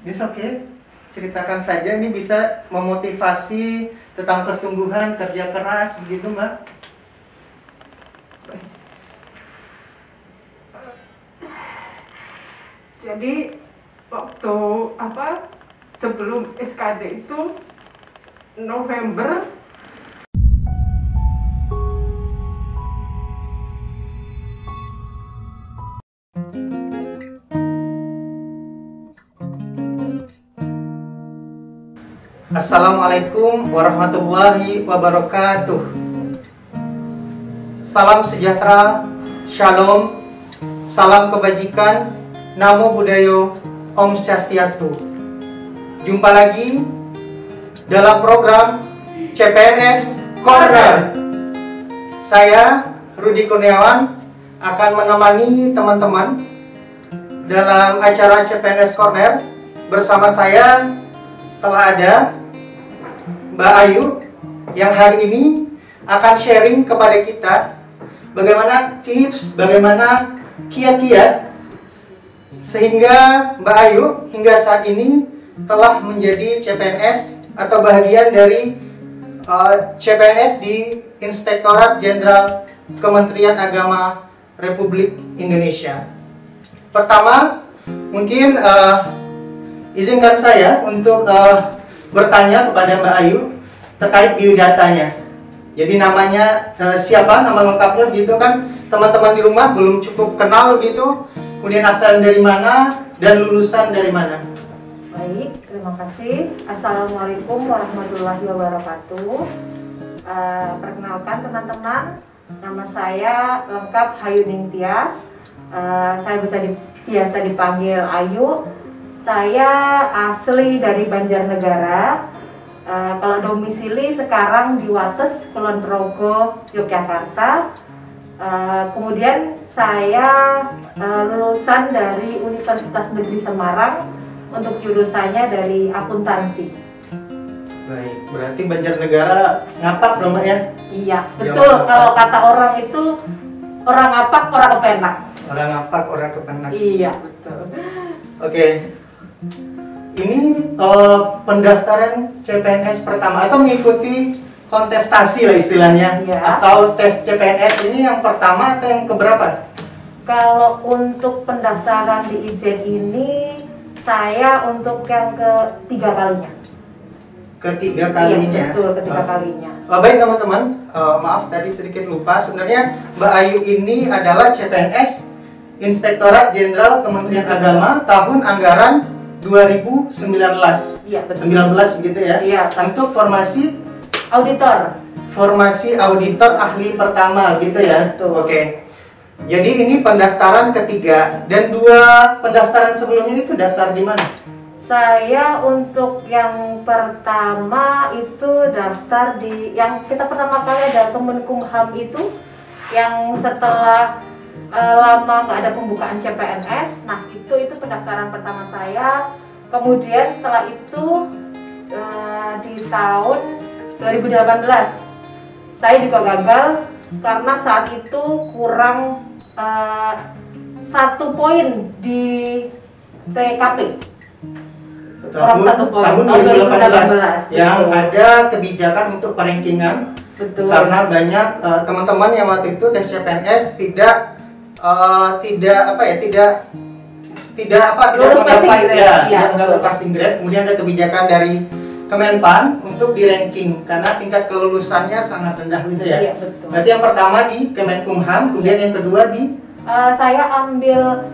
Yes, oke. Ceritakan saja, ini bisa memotivasi tentang kesungguhan, kerja keras, begitu Mbak? Jadi waktu sebelum SKD itu November. Assalamualaikum warahmatullahi wabarakatuh. Salam sejahtera, shalom, salam kebajikan, namo buddhayo, om swastiastu. Jumpa lagi dalam program CPNS Corner. Saya Rudi Kurniawan akan menemani teman-teman dalam acara CPNS Corner. Bersama saya telah ada Mbak Ayu yang hari ini akan sharing kepada kita bagaimana tips, bagaimana kiat-kiat sehingga Mbak Ayu hingga saat ini telah menjadi CPNS atau bagian dari CPNS di Inspektorat Jenderal Kementerian Agama Republik Indonesia. Pertama, mungkin izinkan saya untuk bertanya kepada Mbak Ayu terkait biodatanya. Jadi namanya siapa, nama lengkapnya gitu kan, teman-teman di rumah belum cukup kenal gitu. Kemudian asal dari mana dan lulusan dari mana. Baik, terima kasih. Assalamualaikum warahmatullahi wabarakatuh. Perkenalkan teman-teman, nama saya lengkap Hayuning Tias. Saya biasa dipanggil Ayu. Saya asli dari Banjarnegara. Kalau domisili sekarang di Wates, Kulon Progo, Yogyakarta. Kemudian saya lulusan dari Universitas Negeri Semarang untuk jurusannya dari akuntansi. Baik, berarti Banjarnegara ngapak dong Mbak ya? Iya, betul. Kalau kata orang itu orang ngapak, orang kepenak. Orang ngapak, orang kepenak. Iya, betul. Oke. Ini pendaftaran CPNS pertama atau mengikuti kontestasi lah istilahnya, ya. Atau tes CPNS ini yang pertama atau yang keberapa? Kalau untuk pendaftaran di Ijen ini saya untuk yang ketiga kalinya. Ketiga kalinya. Iya, betul, ketiga kalinya. Baik teman-teman, maaf tadi sedikit lupa. Sebenarnya Mbak Ayu ini adalah CPNS Inspektorat Jenderal Kementerian Agama tahun anggaran 2019. Iya, betul. 19 begitu ya? Iya. Untuk formasi Auditor. Formasi auditor ahli pertama gitu ya? Betul. Oke. Jadi ini pendaftaran ketiga dan dua pendaftaran sebelumnya itu daftar di mana? Saya untuk yang pertama itu daftar di yang kita pertama kali ada Kemenkumham itu yang setelah lama nggak ada pembukaan CPNS. Nah itu pendaftaran pertama saya. Kemudian setelah itu di tahun 2018 saya juga gagal karena saat itu kurang 1 poin di TKP. Kurang 1 poin. Tahun 2018 yang ada kebijakan untuk perankingan. Betul. Karena banyak teman-teman yang waktu itu tes CPNS tidak menggapai passing grade. Kemudian ada kebijakan dari Kemenpan untuk di ranking karena tingkat kelulusannya sangat rendah gitu ya. Iya, betul. Berarti yang pertama di Kemenkumham, kemudian yang kedua di saya ambil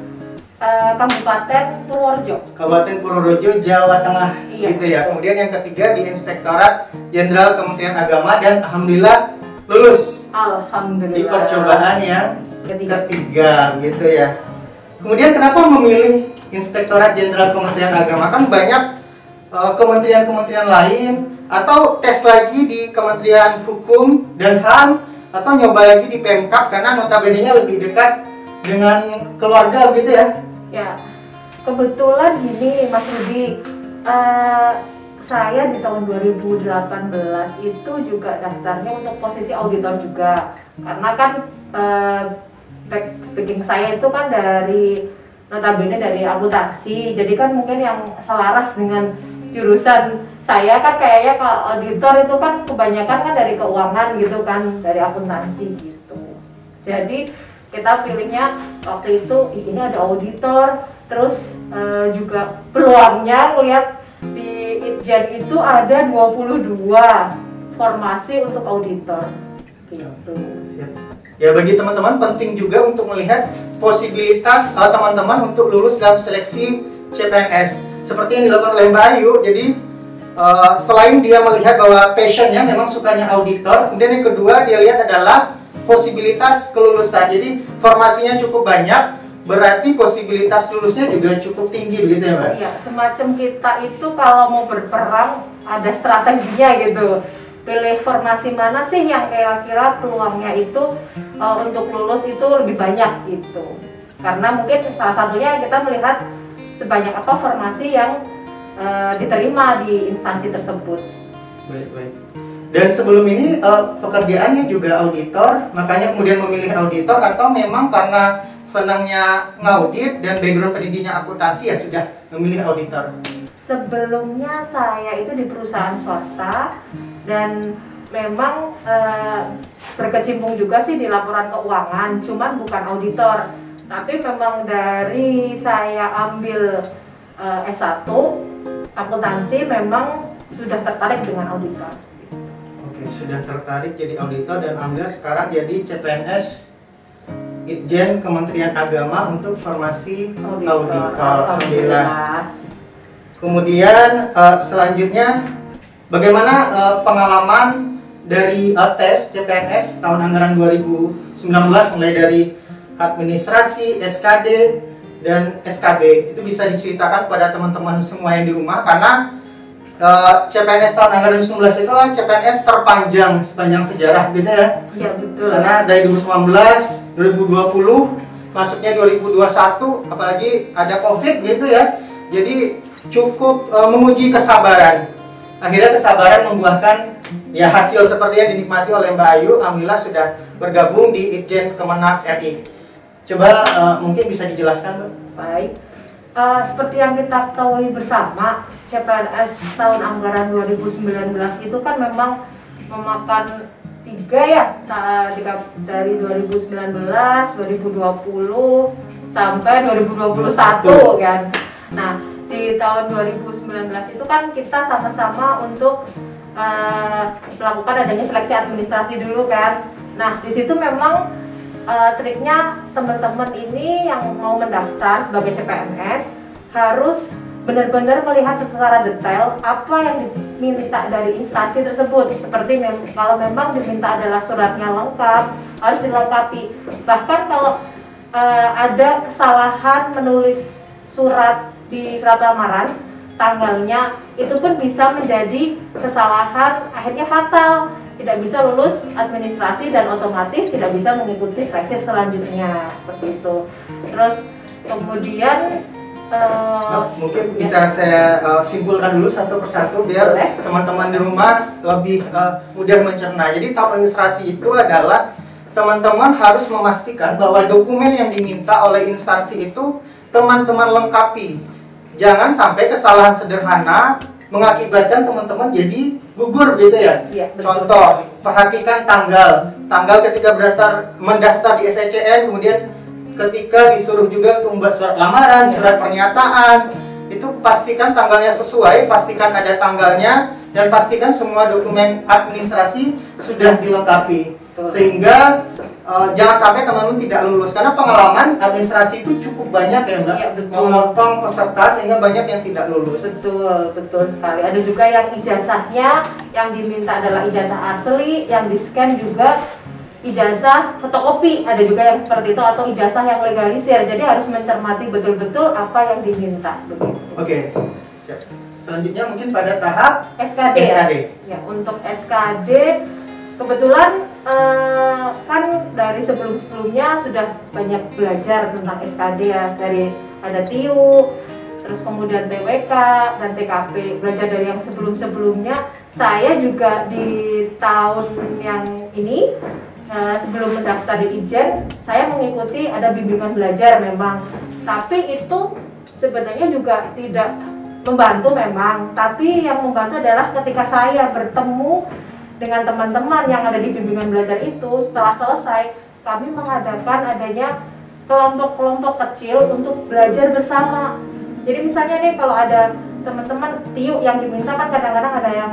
Kabupaten Purworejo. Kabupaten Purworejo, Jawa Tengah, iya, gitu ya. Kemudian yang ketiga di Inspektorat Jenderal Kementerian Agama dan alhamdulillah lulus. Alhamdulillah. Di percobaan yang ketiga gitu ya. Kemudian kenapa memilih Inspektorat Jenderal Kementerian Agama? Kan banyak kementerian-kementerian lain, atau tes lagi di Kementerian Hukum dan HAM, atau nyoba lagi di Pemkab karena notabene-nya lebih dekat dengan keluarga gitu ya. Ya, kebetulan gini Mas Rudi, saya di tahun 2018 itu juga daftarnya untuk posisi auditor juga, karena kan background saya itu kan dari notabene dari akuntansi. Jadi kan mungkin yang selaras dengan jurusan saya kan kayaknya kalau auditor itu kan kebanyakan kan dari keuangan gitu kan, dari akuntansi gitu. Jadi kita pilihnya waktu itu ini ada auditor, terus juga peluangnya lihat di Itjen itu ada 22 formasi untuk auditor gitu. Ya, bagi teman-teman penting juga untuk melihat posibilitas teman-teman untuk lulus dalam seleksi CPNS seperti yang dilakukan oleh Mbak Ayu. Jadi selain dia melihat bahwa passionnya memang sukanya auditor, kemudian yang kedua dia lihat adalah posibilitas kelulusan. Jadi formasinya cukup banyak, berarti posibilitas lulusnya juga cukup tinggi, begitu ya Mbak? Iya, semacam kita itu kalau mau berperang ada strateginya gitu. Pilih formasi mana sih yang kira-kira peluangnya itu untuk lulus itu lebih banyak gitu. Karena mungkin salah satunya kita melihat sebanyak apa formasi yang diterima di instansi tersebut. Baik. Dan sebelum ini pekerjaannya juga auditor, makanya kemudian memilih auditor, atau memang karena senangnya ngaudit dan background pendidikannya akuntansi ya sudah memilih auditor? Sebelumnya saya itu di perusahaan swasta dan memang berkecimpung juga sih di laporan keuangan, cuman bukan auditor. Tapi memang dari saya ambil S1 akuntansi memang sudah tertarik dengan auditor. Oke, sudah tertarik jadi auditor dan alhamdulillah sekarang jadi CPNS Itjen Kementerian Agama untuk formasi auditor. Alhamdulillah. Kemudian selanjutnya bagaimana pengalaman dari tes CPNS tahun anggaran 2019 mulai dari administrasi, SKD, dan SKB. Itu bisa diceritakan pada teman-teman semua yang di rumah, karena CPNS tahun anggaran 2019 itulah CPNS terpanjang sepanjang sejarah gitu ya. Iya betul. Karena dari 2019, 2020, masuknya 2021, apalagi ada COVID gitu ya. Jadi cukup menguji kesabaran. Akhirnya kesabaran membuahkan ya hasil seperti yang dinikmati oleh Mbak Ayu. Alhamdulillah sudah bergabung di Itjen Kemenak RI. Coba mungkin bisa dijelaskan, Mbak. Baik. Seperti yang kita ketahui bersama, CPNS tahun anggaran 2019 itu kan memang memakan dari 2019, 2020 sampai 2021 kan. Nah, di tahun 2019 itu kan kita sama-sama untuk melakukan adanya seleksi administrasi dulu kan. Nah, di situ memang triknya teman-teman ini yang mau mendaftar sebagai CPNS harus benar-benar melihat secara detail apa yang diminta dari instansi tersebut. Seperti kalau memang diminta adalah suratnya lengkap, harus dilengkapi. Bahkan kalau ada kesalahan menulis surat di surat lamaran, tanggalnya itu pun bisa menjadi kesalahan akhirnya fatal, tidak bisa lulus administrasi dan otomatis tidak bisa mengikuti seleksi selanjutnya, seperti itu. Terus kemudian mungkin bisa saya simpulkan dulu satu persatu biar teman-teman di rumah lebih mudah mencerna. Jadi tahap administrasi itu adalah teman-teman harus memastikan bahwa dokumen yang diminta oleh instansi itu teman-teman lengkapi. Jangan sampai kesalahan sederhana mengakibatkan teman-teman jadi gugur gitu ya. Contoh, perhatikan tanggal ketika mendaftar di SCCN, kemudian ketika disuruh juga untuk membuat surat lamaran, surat pernyataan, itu pastikan tanggalnya sesuai, pastikan ada tanggalnya, dan pastikan semua dokumen administrasi sudah dilengkapi. Sehingga jangan sampai teman-teman tidak lulus, karena pengalaman administrasi itu cukup banyak ya Mbak, memotong peserta sehingga banyak yang tidak lulus. Betul sekali. Ada juga yang ijazahnya yang diminta adalah ijazah asli, yang di-scan juga ijazah fotokopi, ada juga yang seperti itu, atau ijazah yang legalisir. Jadi harus mencermati betul-betul apa yang diminta. Oke. Selanjutnya mungkin pada tahap SKD. Ya, untuk SKD kebetulan kan dari sebelum-sebelumnya sudah banyak belajar tentang SKD ya, dari ada TIU, terus kemudian TWK dan TKP, belajar dari yang sebelum-sebelumnya. Saya juga di tahun yang ini sebelum mendaftar di Ijen, saya mengikuti ada bimbingan belajar memang, tapi itu sebenarnya juga tidak membantu memang, tapi yang membantu adalah ketika saya bertemu dengan teman-teman yang ada di bimbingan belajar itu, setelah selesai kami mengadakan adanya kelompok-kelompok kecil untuk belajar bersama. Jadi misalnya nih kalau ada teman-teman TIU yang diminta kan kadang-kadang ada yang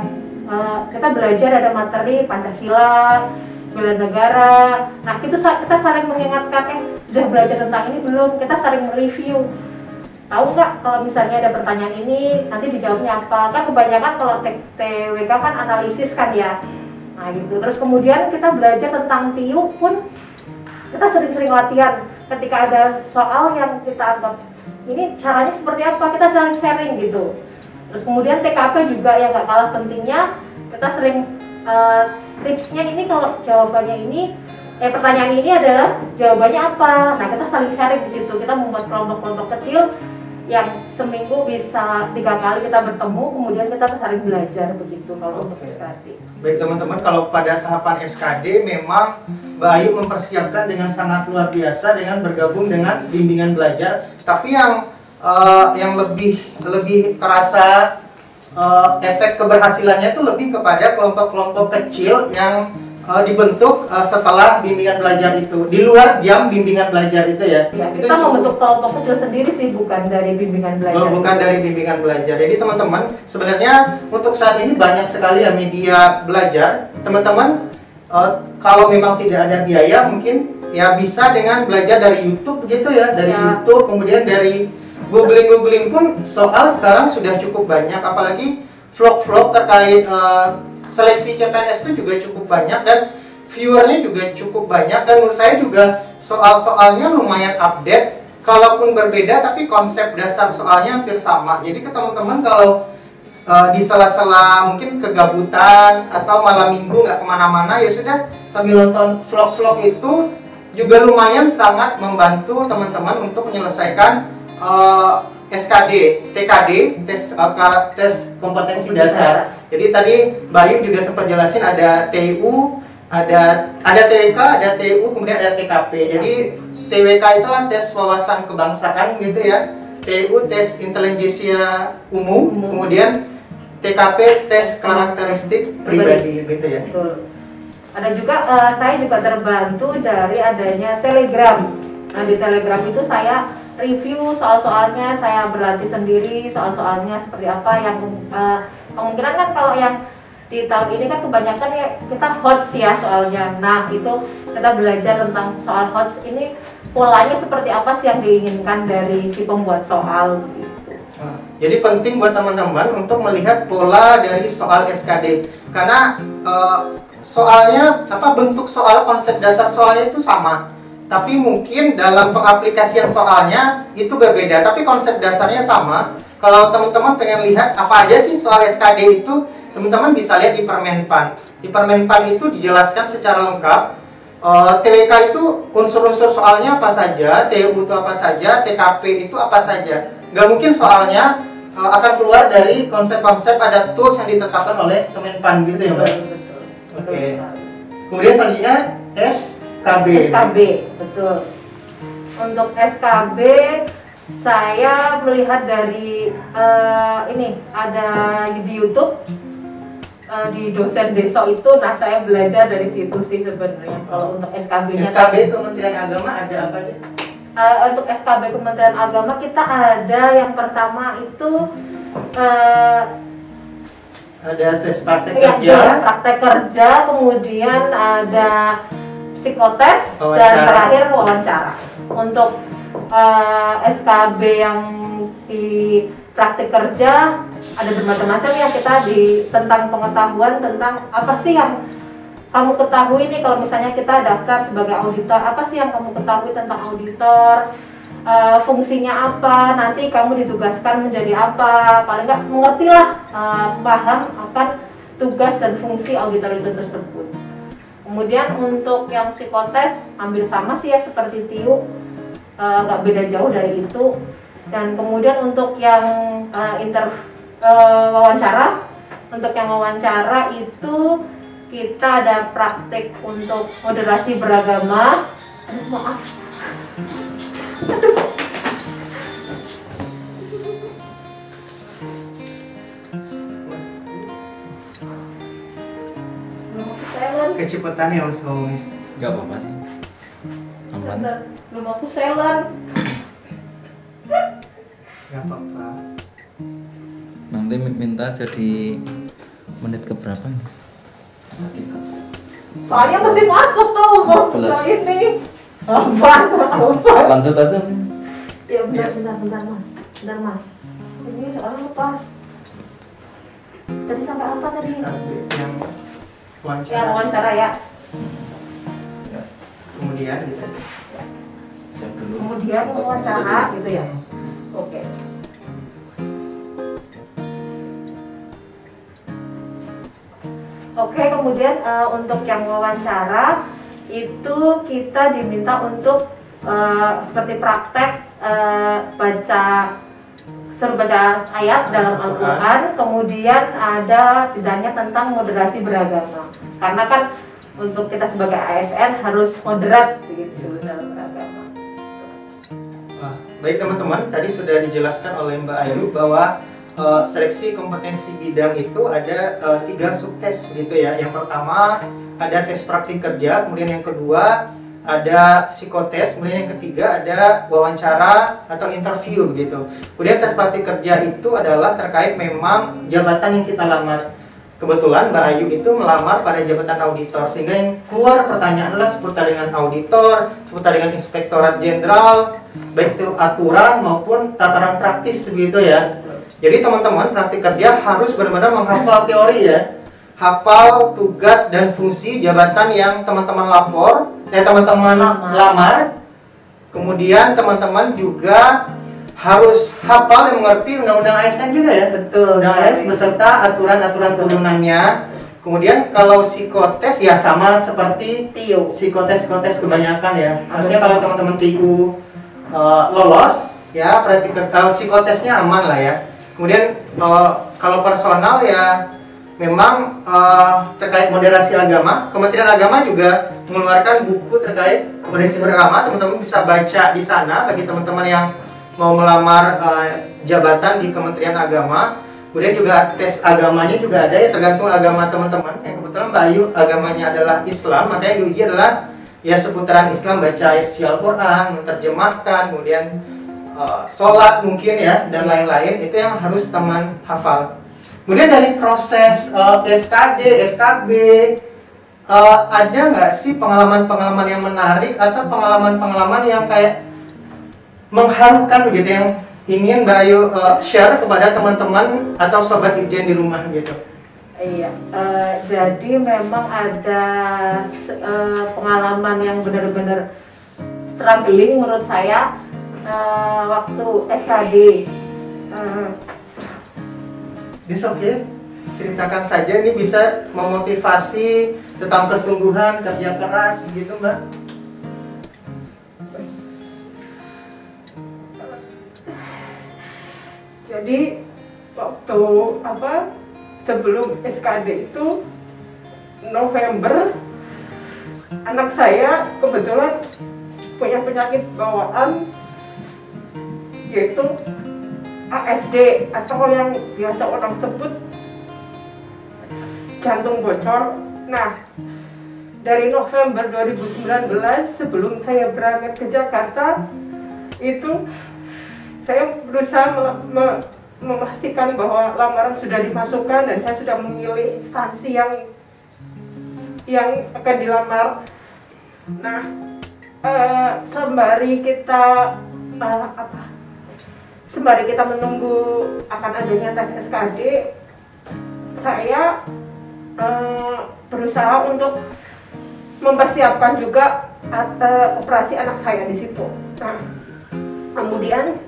kita belajar ada materi Pancasila, bela negara. Nah itu kita saling mengingatkan, sudah belajar tentang ini belum? Kita saling mereview. Tahu nggak kalau misalnya ada pertanyaan ini nanti dijawabnya apa? Kan kebanyakan kalau TWK kan analisis kan ya. Nah gitu. Terus kemudian kita belajar tentang TIU pun kita sering-sering latihan. Ketika ada soal yang kita anggap ini caranya seperti apa, kita saling sharing gitu. Terus kemudian TKP juga yang nggak kalah pentingnya, kita sering tipsnya ini kalau jawabannya ini, pertanyaan ini adalah jawabannya apa. Nah kita saling sharing di situ. Kita membuat kelompok-kelompok kecil yang seminggu bisa 3 kali kita bertemu, kemudian kita saling belajar begitu kalau untuk SKD. Baik teman-teman, kalau pada tahapan SKD memang Mbak Ayu mempersiapkan dengan sangat luar biasa dengan bergabung dengan bimbingan belajar. Tapi yang lebih terasa efek keberhasilannya itu lebih kepada kelompok-kelompok kecil yang dibentuk setelah bimbingan belajar itu, di luar jam bimbingan belajar itu ya. Itu kita membentuk kelompok kecil sendiri sih, bukan dari bimbingan belajar. Bukan dari bimbingan belajar. Jadi teman-teman, sebenarnya untuk saat ini banyak sekali ya media belajar. Teman-teman, kalau memang tidak ada biaya mungkin ya bisa dengan belajar dari YouTube gitu ya, dari YouTube, kemudian dari googling pun soal sekarang sudah cukup banyak, apalagi vlog-vlog terkait seleksi CPNS itu juga cukup banyak dan viewernya juga cukup banyak, dan menurut saya juga soal-soalnya lumayan update, kalaupun berbeda tapi konsep dasar soalnya hampir sama. Jadi ke teman-teman kalau di sela-sela mungkin kegabutan atau malam minggu nggak kemana-mana, ya sudah sambil nonton vlog-vlog itu juga lumayan sangat membantu teman-teman untuk menyelesaikan SKD, TKD, tes kompetensi dasar. Jadi tadi Bayu juga sempat jelasin ada TU, ada TWK, ada TU, kemudian ada TKP. Jadi TWK itulah tes wawasan kebangsaan gitu ya. TU tes intelijensia umum, kemudian TKP tes karakteristik pribadi gitu ya. Betul. Ada juga saya juga terbantu dari adanya Telegram. Nah di Telegram itu saya review soal-soalnya, saya berlatih sendiri soal-soalnya seperti apa yang kemungkinan kan kalau yang di tahun ini kan kebanyakan ya kita HOTS ya soalnya. Nah itu kita belajar tentang soal HOTS ini, polanya seperti apa sih yang diinginkan dari si pembuat soal gitu. Jadi penting buat teman-teman untuk melihat pola dari soal SKD, karena soalnya bentuk soal, konsep dasar soalnya itu sama, tapi mungkin dalam pengaplikasian soalnya itu berbeda, tapi konsep dasarnya sama. Kalau teman-teman pengen lihat apa aja sih soal SKD itu, teman-teman bisa lihat di Permenpan. Di Permenpan itu dijelaskan secara lengkap. TWK itu unsur-unsur soalnya apa saja, TU itu apa saja, TKP itu apa saja. Nggak mungkin soalnya akan keluar dari konsep-konsep, ada tools yang ditetapkan oleh Kemenpan gitu ya Mbak? Oke. Kemudian selanjutnya SKB. SKB, betul. Untuk SKB saya melihat dari ini ada di YouTube di dosen Deso itu. Nah saya belajar dari situ sih sebenarnya kalau untuk SKB-nya. SKB Kementerian Agama ada apa aja? Untuk SKB Kementerian Agama kita ada yang pertama itu ada tes praktek ya, kerja, praktek kerja, kemudian ada psikotes, wawancara, dan terakhir wawancara. Untuk SKB yang di praktek kerja ada bermacam-macam ya, kita di tentang pengetahuan tentang apa sih yang kamu ketahui nih kalau misalnya kita daftar sebagai auditor, apa sih yang kamu ketahui tentang auditor, fungsinya apa, nanti kamu ditugaskan menjadi apa, paling nggak mengerti lah, paham akan tugas dan fungsi auditor itu tersebut. Kemudian untuk yang psikotes hampir sama sih ya seperti TIU, nggak beda jauh dari itu. Dan kemudian untuk yang wawancara, untuk yang wawancara itu kita ada praktik untuk moderasi beragama. Aduh, maaf. Aduh. Kecepatan ya Mas ngomongnya. Gak apa-apa sih. Aman. Belum aku silent. Gak apa-apa. Nanti minta jadi menit keberapa ini? Soalnya mesti masuk tuh kalau ini. Apa? Lanjut aja. Ya bentar Mas. Bentar Mas. Ini soalnya lepas. Tadi sampai apa tadi? Yang wawancara. Yang wawancara ya. Kemudian gitu. Siap dulu. Kemudian wawancara gitu ya. Oke. Oke, kemudian untuk yang wawancara itu kita diminta untuk seperti praktek suruh baca ayat dalam Al-Quran, kemudian ada tidaknya tentang moderasi beragama. Karena kan untuk kita sebagai ASN harus moderat begitu dalam beragama. Baik teman-teman, tadi sudah dijelaskan oleh Mbak Ayu bahwa seleksi kompetensi bidang itu ada 3 subtes begitu ya. Yang pertama ada tes praktik kerja, kemudian yang kedua ada psikotes, kemudian yang ketiga ada wawancara atau interview begitu. Kemudian tes praktik kerja itu adalah terkait memang jabatan yang kita lamar. Kebetulan Mbak Ayu itu melamar pada jabatan auditor, sehingga yang keluar pertanyaan adalah seputar dengan auditor, seputar dengan inspektorat jenderal, baik itu aturan maupun tataran praktis begitu ya. Jadi teman-teman praktik kerja harus benar-benar menghafal teori ya, hafal tugas dan fungsi jabatan yang teman-teman teman-teman lamar. Kemudian teman-teman juga harus hafal dan mengerti undang-undang ASN juga ya. Betul. Undang ASN beserta aturan-aturan turunannya. Kemudian kalau psikotes ya sama seperti TIU. psikotes kebanyakan ya. Harusnya kalau teman-teman TIU lolos ya, kalau psikotesnya aman lah ya. Kemudian kalau personal ya memang terkait moderasi agama, Kementerian Agama juga mengeluarkan buku terkait moderasi beragama. Teman-teman bisa baca di sana bagi teman-teman yang mau melamar jabatan di Kementerian Agama. Kemudian juga tes agamanya juga ada ya, tergantung agama teman-teman. Yang kebetulan Mbak Ayu agamanya adalah Islam, makanya diuji adalah ya seputaran Islam, baca isi Al-Quran, menerjemahkan, kemudian sholat mungkin ya, dan lain-lain. Itu yang harus teman hafal. Kemudian dari proses SKD, SKB, ada nggak sih pengalaman-pengalaman yang menarik atau pengalaman-pengalaman yang kayak mengharukan begitu yang ingin Mbak Ayu share kepada teman-teman atau sobat Irjen di rumah gitu? Iya, jadi memang ada pengalaman yang benar-benar struggling menurut saya waktu SKD. This okay? Ceritakan saja, ini bisa memotivasi tentang kesungguhan, kerja keras begitu Mbak. Jadi waktu sebelum SKD itu November, anak saya kebetulan punya penyakit bawaan yaitu ASD atau yang biasa orang sebut jantung bocor. Nah, dari November 2019 sebelum saya berangkat ke Jakarta itu saya berusaha memastikan bahwa lamaran sudah dimasukkan dan saya sudah memilih instansi yang akan dilamar. Nah, sembari kita menunggu akan adanya tes SKD, saya berusaha untuk mempersiapkan juga operasi anak saya di situ. Nah, kemudian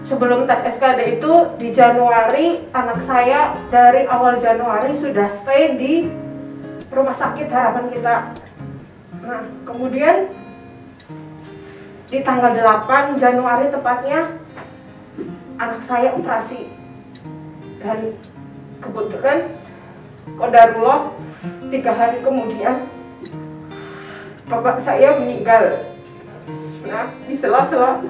sebelum tes SKD itu di Januari, anak saya dari awal Januari sudah stay di rumah sakit Harapan Kita. Nah, kemudian di tanggal 8 Januari tepatnya anak saya operasi, dan kebetulan qadarullah 3 hari kemudian bapak saya meninggal. Nah, di sela-sela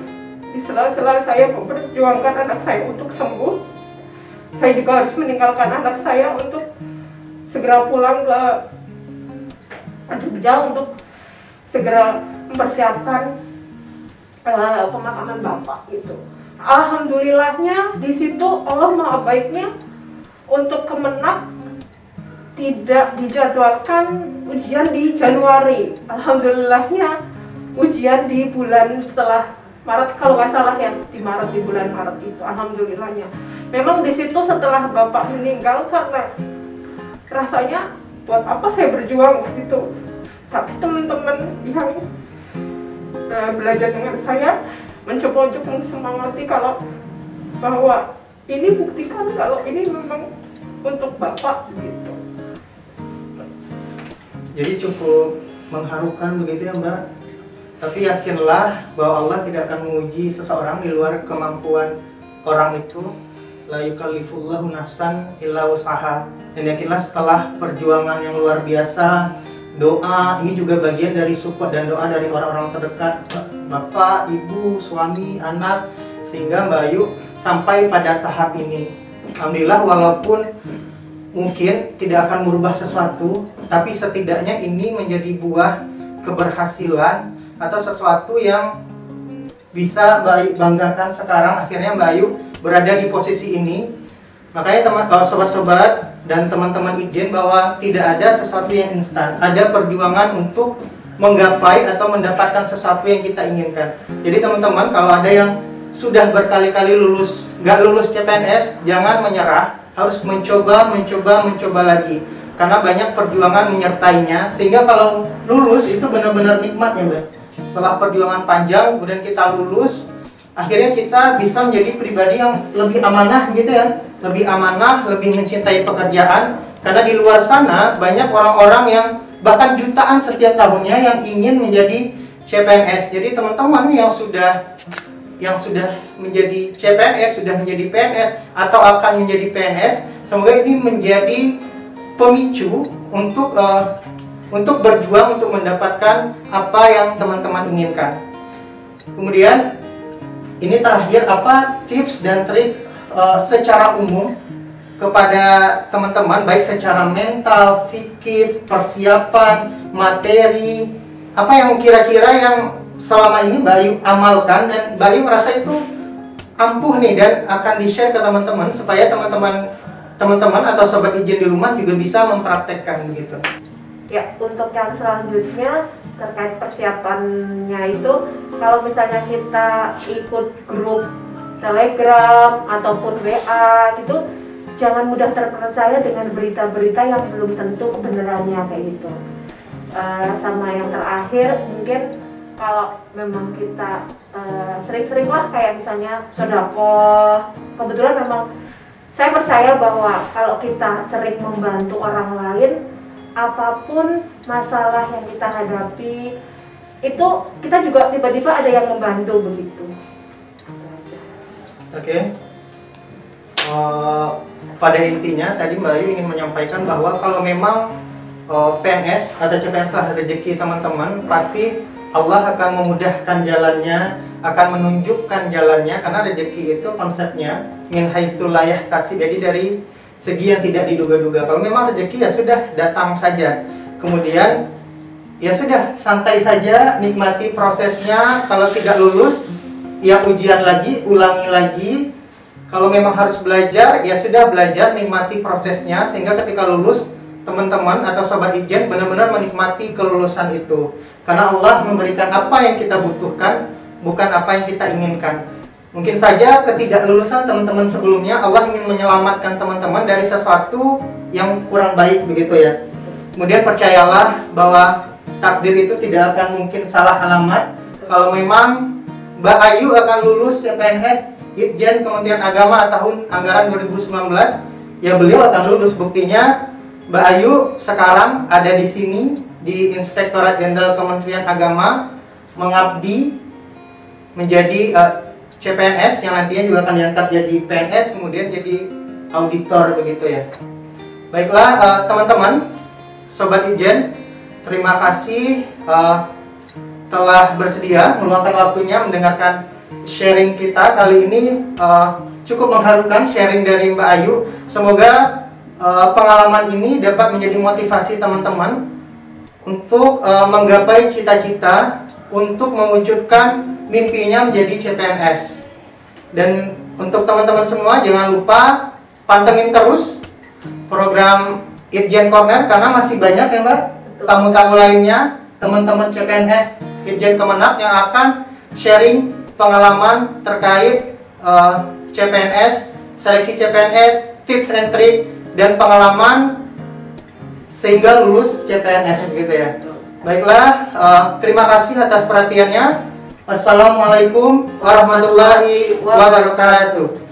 saya memperjuangkan anak saya untuk sembuh, saya juga harus meninggalkan anak saya untuk segera pulang ke Jogja untuk segera mempersiapkan pemakaman bapak itu. Alhamdulillahnya di situ Allah maha baiknya untuk Kemenak tidak dijadwalkan ujian di Januari. Alhamdulillahnya ujian di bulan setelah Maret, kalau nggak salah ya, di bulan Maret itu. Alhamdulillahnya. Memang di situ setelah bapak meninggal karena rasanya buat apa saya berjuang di situ. Tapi teman-teman yang belajar dengan saya mencoba untuk mensemangati kalau bahwa ini buktikan kalau ini memang untuk bapak gitu. Jadi cukup mengharukan begitu ya Mbak. Tapi yakinlah bahwa Allah tidak akan menguji seseorang di luar kemampuan orang itu. La yukallifullahu nafsan illa wus'aha. Dan yakinlah setelah perjuangan yang luar biasa, doa ini juga bagian dari support dan doa dari orang-orang terdekat, bapak, ibu, suami, anak, sehingga Mbak Ayu sampai pada tahap ini. Alhamdulillah, walaupun mungkin tidak akan merubah sesuatu, tapi setidaknya ini menjadi buah keberhasilan atau sesuatu yang bisa Mbak Ayu banggakan sekarang. Akhirnya Mbak Ayu berada di posisi ini. Makanya sobat-sobat dan teman-teman Ijen, bahwa tidak ada sesuatu yang instan. Ada perjuangan untuk menggapai atau mendapatkan sesuatu yang kita inginkan. Jadi teman-teman, kalau ada yang sudah berkali-kali nggak lulus CPNS, jangan menyerah. Harus mencoba lagi. Karena banyak perjuangan menyertainya, sehingga kalau lulus itu benar-benar nikmat ya Mbak. Setelah perjuangan panjang, kemudian kita lulus, akhirnya kita bisa menjadi pribadi yang lebih amanah gitu ya. Lebih amanah, lebih mencintai pekerjaan. Karena di luar sana banyak orang-orang yang bahkan jutaan setiap tahunnya yang ingin menjadi CPNS. Jadi teman-teman yang sudah menjadi CPNS, sudah menjadi PNS atau akan menjadi PNS, semoga ini menjadi pemicu untuk berjuang untuk mendapatkan apa yang teman-teman inginkan. Kemudian ini terakhir, apa tips dan trik secara umum kepada teman-teman, baik secara mental, psikis, persiapan, materi, apa yang kira-kira yang selama ini Mbak Ayu amalkan dan Mbak Ayu merasa itu ampuh nih dan akan di-share ke teman-teman supaya teman-teman atau sobat Ijen di rumah juga bisa mempraktekkan begitu. Ya, untuk yang selanjutnya terkait persiapannya itu, kalau misalnya kita ikut grup Telegram ataupun WA gitu, jangan mudah terpercaya dengan berita-berita yang belum tentu kebenarannya kayak gitu. Sama yang terakhir, mungkin kalau memang kita sering-sering lah kayak misalnya sedekah, kebetulan memang saya percaya bahwa kalau kita sering membantu orang lain, apapun masalah yang kita hadapi itu kita juga tiba-tiba ada yang membantu begitu. Oke. Pada intinya tadi Mbak Ayu ingin menyampaikan bahwa kalau memang PNS atau CPNS lah rezeki teman-teman, pasti Allah akan memudahkan jalannya, akan menunjukkan jalannya, karena rezeki itu konsepnya min haitsu la yahtasib, jadi dari segi yang tidak diduga-duga. Kalau memang rezeki ya sudah datang saja. Kemudian ya sudah santai saja, nikmati prosesnya. Kalau tidak lulus ya ujian lagi, ulangi lagi. Kalau memang harus belajar ya sudah belajar, nikmati prosesnya sehingga ketika lulus teman-teman atau sobat Ijen benar-benar menikmati kelulusan itu. Karena Allah memberikan apa yang kita butuhkan, bukan apa yang kita inginkan. Mungkin saja ketidaklulusan teman-teman sebelumnya, Allah ingin menyelamatkan teman-teman dari sesuatu yang kurang baik begitu ya. Kemudian percayalah bahwa takdir itu tidak akan mungkin salah alamat. Kalau memang Mbak Ayu akan lulus CPNS Itjen Kementerian Agama tahun anggaran 2019, ya beliau akan lulus. Buktinya Mbak Ayu sekarang ada di sini di Inspektorat Jenderal Kementerian Agama mengabdi menjadi CPNS yang nantinya juga akan diangkat jadi PNS, kemudian jadi auditor begitu ya. Baiklah teman-teman, Sobat Ijen, terima kasih telah bersedia meluangkan waktunya mendengarkan sharing kita kali ini. Cukup mengharukan sharing dari Mbak Ayu. Semoga pengalaman ini dapat menjadi motivasi teman-teman untuk menggapai cita-cita, untuk mewujudkan mimpinya menjadi CPNS. Dan untuk teman-teman semua, jangan lupa pantengin terus program Itjen Corner, karena masih banyak ya Mbak tamu-tamu lainnya, teman-teman CPNS Itjen Kemenak yang akan sharing pengalaman terkait CPNS, seleksi CPNS, tips and trik, dan pengalaman sehingga lulus CPNS gitu ya. Baiklah, terima kasih atas perhatiannya. Assalamualaikum warahmatullahi wabarakatuh.